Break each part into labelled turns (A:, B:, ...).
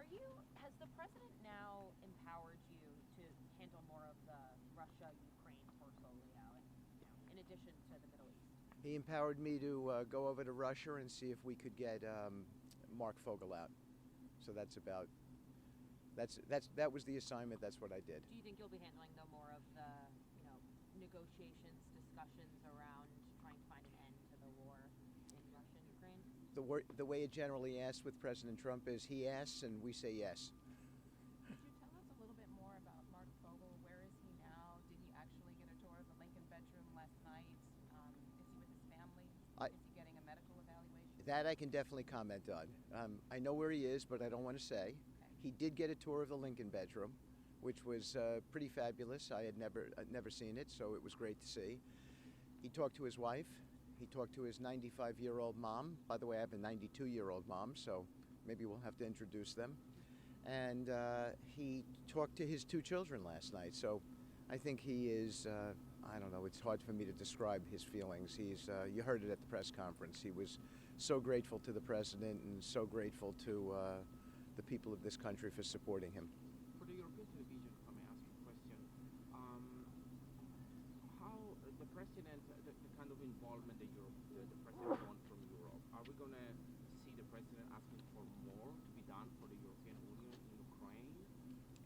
A: Has the president now empowered you to handle more of the Russia-Ukraine portfolio, and in addition to the Middle East?
B: He empowered me to go over to Russia and see if we could get Marc Fogel out. So that was the assignment. That's what I did.
A: Do you think you'll be handling more of the negotiations, discussions around trying to find an end to the war in Russia and Ukraine?
B: The way it generally asks with President Trump is he asks and we say yes.
C: Could you tell us a little bit more about Marc Fogel? Where is he now? Did he actually get a tour of the Lincoln bedroom last night? Is he with his family? Is he getting a medical evaluation?
B: That I can definitely comment on. I know where he is, but I don't want to say. Okay. He did get a tour of the Lincoln bedroom, which was pretty fabulous. I had never seen it, so it was great to see. He talked to his wife. He talked to his 95-year-old mom. By the way, I have a 92-year-old mom, so maybe we'll have to introduce them. And he talked to his 2 children last night. So I think he is, I don't know, it's hard for me to describe his feelings. You heard it at the press conference. He was so grateful to the president and so grateful to the people of this country for supporting him.
D: For the European television, if I may ask you a question, how the president, the kind of involvement that the president wants from Europe, are we going to see the president asking for more to be done for the European Union in Ukraine?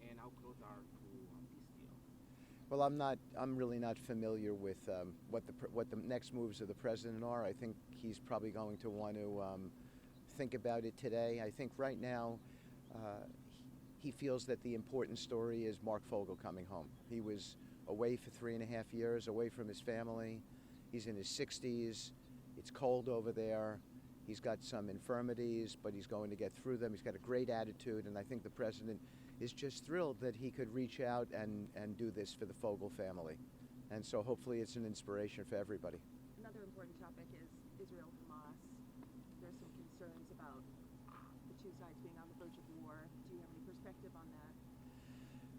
D: And how close are to peace deal?
B: Well, I'm really not familiar with what the next moves of the president are. I think he's probably going to want to think about it today. I think right now he feels that the important story is Marc Fogel coming home. He was away for 3.5 years, away from his family. He's in his 60s. It's cold over there. He's got some infirmities, but he's going to get through them. He's got a great attitude, and I think the president is just thrilled that he could reach out and do this for the Fogel family. And so hopefully it's an inspiration for everybody.
E: Another important topic is Israel-Hamas. There's some concerns about the 2 sides being on the verge of war. Do you have any perspective on that?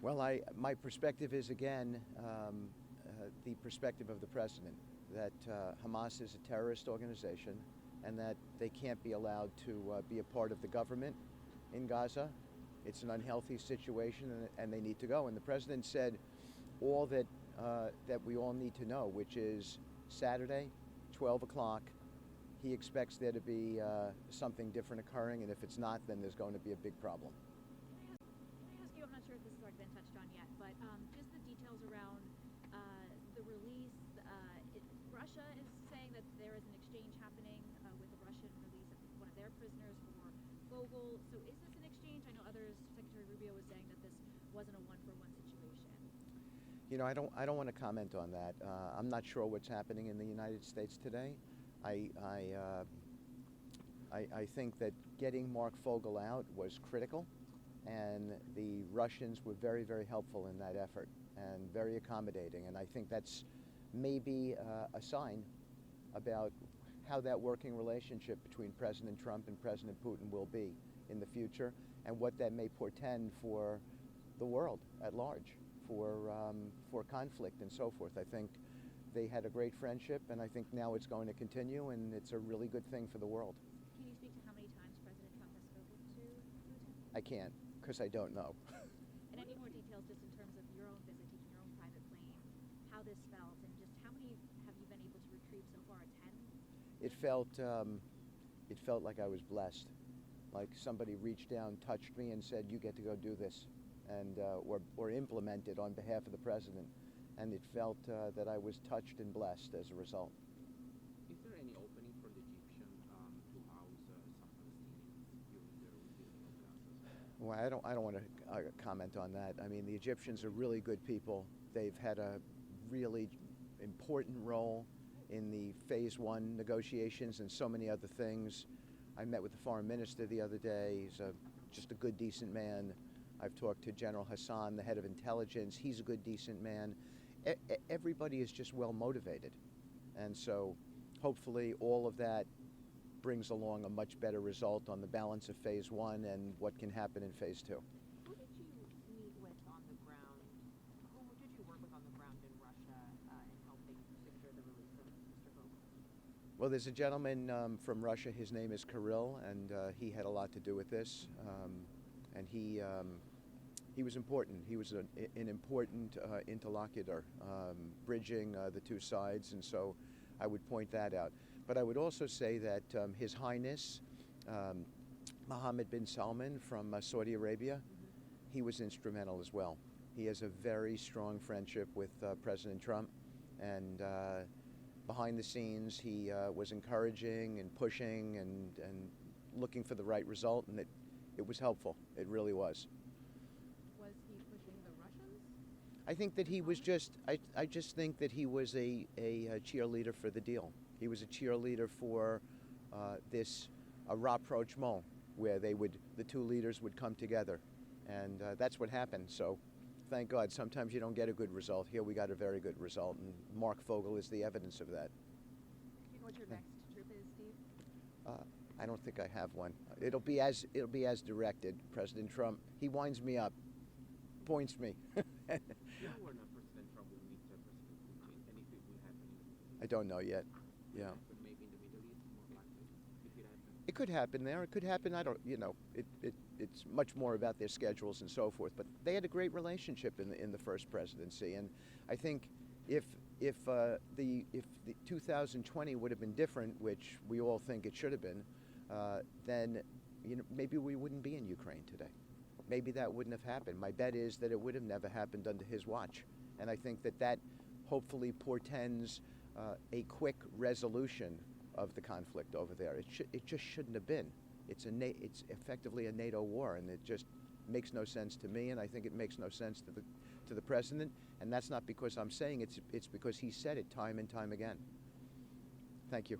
B: Well, my perspective is, again, the perspective of the president, that Hamas is a terrorist organization and that they can't be allowed to be a part of the government in Gaza. It's an unhealthy situation and they need to go. And the president said all that we all need to know, which is Saturday, 12 o'clock, he expects there to be something different occurring, and if it's not, then there's going to be a big problem.
F: Can I ask you, I'm not sure if this has already been touched on yet, but just the details around the release. Russia is saying that there is an exchange happening with the Russian release of one of their prisoners for Fogel. So is this an exchange? I know others, Secretary Rubio was saying that this wasn't a one-for-one situation.
B: You know, I don't want to comment on that. I'm not sure what's happening in the United States today. I think that getting Marc Fogel out was critical, and the Russians were very, very helpful in that effort and very accommodating. And I think that's maybe a sign about how that working relationship between President Trump and President Putin will be in the future, and what that may portend for the world at large, for conflict and so forth. I think they had a great friendship, and I think now it's going to continue, and it's a really good thing for the world.
F: Can you speak to how many times President Trump has spoken to Putin?
B: I can't, because I don't know.
F: And any more details just in terms of your own visit, taking your own private plane, how this felt, and just how many have you been able to retrieve so far? 10?
B: It felt like I was blessed, like somebody reached down, touched me, and said, "You get to go do this," and or implement it on behalf of the president. And it felt that I was touched and blessed as a result.
D: Is there any opening for the Egyptian to house some Palestinians during their rebuilding of Gaza?
B: Well, I don't want to comment on that. I mean, the Egyptians are really good people. They've had a really important role in the Phase 1 negotiations and so many other things. I met with the foreign minister the other day. He's just a good, decent man. I've talked to General Hassan, the head of intelligence. He's a good, decent man. Everybody is just well motivated. And so hopefully all of that brings along a much better result on the balance of Phase 1 and what can happen in Phase 2.
A: Who did you meet with on the ground? Who did you work with on the ground in Russia in helping secure the release of Mr. Fogel?
B: Well, there's a gentleman from Russia. His name is Kirill, and he had a lot to do with this. and he was important. He was an important interlocutor, bridging the two sides, and so I would point that out. But I would also say that His Highness Mohammed bin Salman from Saudi Arabia, he was instrumental as well. He has a very strong friendship with President Trump, and behind the scenes he was encouraging and pushing and looking for the right result, and it was helpful. It really was.
C: Was he pushing the Russians?
B: I think that he was just, I just think that he was a cheerleader for the deal. He was a cheerleader for this rapprochement, where the two leaders would come together. And that's what happened. So thank God. Sometimes you don't get a good result. Here we got a very good result, and Marc Fogel is the evidence of that.
E: Do you know what your next trip is, Steve?
B: I don't think I have one. It'll be as directed. President Trump, he winds me up, points me.
D: You know where not President Trump will meet President Putin, and if it will happen?
B: I don't know yet. Yeah.
D: But maybe in the Middle East, more likely, if it happens.
B: It could happen there. It could happen. I don't. It's much more about their schedules and so forth. But they had a great relationship in the first presidency, and I think if the 2020 would have been different, which we all think it should have been, then maybe we wouldn't be in Ukraine today. Maybe that wouldn't have happened. My bet is that it would have never happened under his watch, and I think that hopefully portends a quick resolution of the conflict over there. It just shouldn't have been. It's effectively a NATO war, and it just makes no sense to me, and I think it makes no sense to the president. And that's not because I'm saying it's because he said it time and time again. Thank you.